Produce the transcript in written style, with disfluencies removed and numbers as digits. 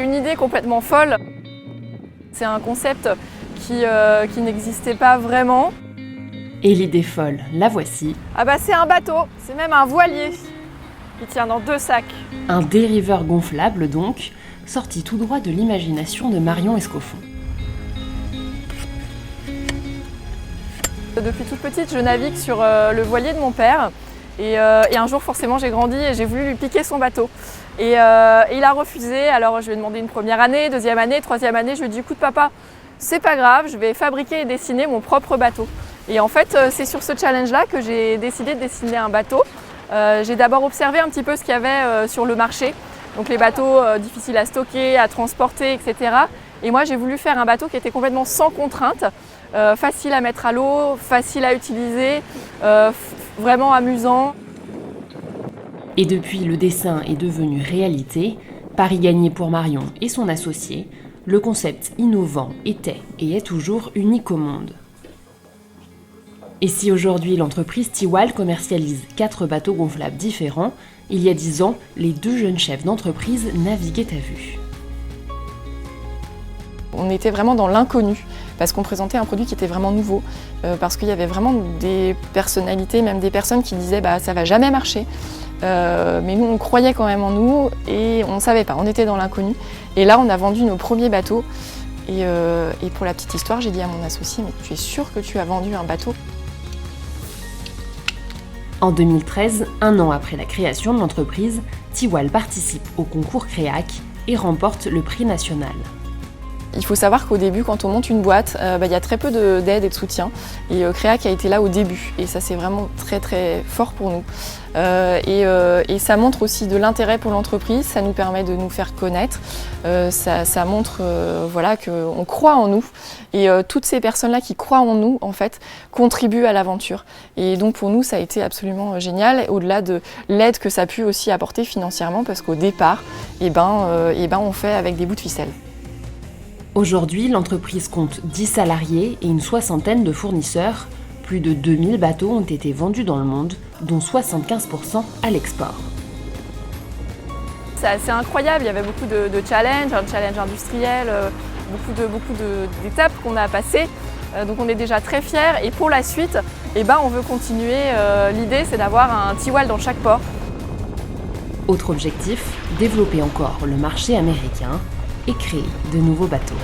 une idée complètement folle. C'est un concept qui n'existait pas vraiment. Et l'idée folle, la voici. Ah bah c'est un bateau, c'est même un voilier qui tient dans 2 sacs. Un dériveur gonflable donc, sorti tout droit de l'imagination de Marion Escoffon. Depuis toute petite, je navigue sur le voilier de mon père. Et un jour, forcément, j'ai grandi et j'ai voulu lui piquer son bateau. Et il a refusé. Alors, je lui ai demandé une première année, deuxième année, troisième année. Je lui ai dit, écoute papa, c'est pas grave, je vais fabriquer et dessiner mon propre bateau. Et en fait, c'est sur ce challenge-là que j'ai décidé de dessiner un bateau. J'ai d'abord observé un petit peu ce qu'il y avait sur le marché. Donc les bateaux difficiles à stocker, à transporter, etc. Et moi, j'ai voulu faire un bateau qui était complètement sans contrainte, facile à mettre à l'eau, facile à utiliser, vraiment amusant. Et depuis, le dessin est devenu réalité. Pari gagné pour Marion et son associé. Le concept innovant était et est toujours unique au monde. Et si aujourd'hui l'entreprise Tiwal commercialise 4 bateaux gonflables différents, il y a 10 ans, les 2 jeunes chefs d'entreprise naviguaient à vue. On était vraiment dans l'inconnu, parce qu'on présentait un produit qui était vraiment nouveau, parce qu'il y avait vraiment des personnalités, même des personnes qui disaient bah, ça va jamais marcher. Mais nous, on croyait quand même en nous et on ne savait pas, on était dans l'inconnu. Et là, on a vendu nos premiers bateaux. Et pour la petite histoire, j'ai dit à mon associé, mais tu es sûr que tu as vendu un bateau ? En 2013, un an après la création de l'entreprise, Tiwal participe au concours Créac et remporte le prix national. Il faut savoir qu'au début, quand on monte une boîte, il y a très peu d'aide et de soutien. Et Créac a été là au début. Et ça, c'est vraiment très très fort pour nous. Et ça montre aussi de l'intérêt pour l'entreprise. Ça nous permet de nous faire connaître. Ça montre voilà, qu'on croit en nous. Et toutes ces personnes-là qui croient en nous, en fait, contribuent à l'aventure. Et donc pour nous, ça a été absolument génial. Au-delà de l'aide que ça a pu aussi apporter financièrement, parce qu'au départ, on fait avec des bouts de ficelle. Aujourd'hui, l'entreprise compte 10 salariés et une soixantaine de fournisseurs. Plus de 2000 bateaux ont été vendus dans le monde, dont 75% à l'export. C'est assez incroyable, il y avait beaucoup de challenges, un challenge industriel, beaucoup d'étapes qu'on a à passer. Donc on est déjà très fiers et pour la suite, on veut continuer. L'idée c'est d'avoir un Tiwal dans chaque port. Autre objectif, développer encore le marché américain et créer de nouveaux bateaux.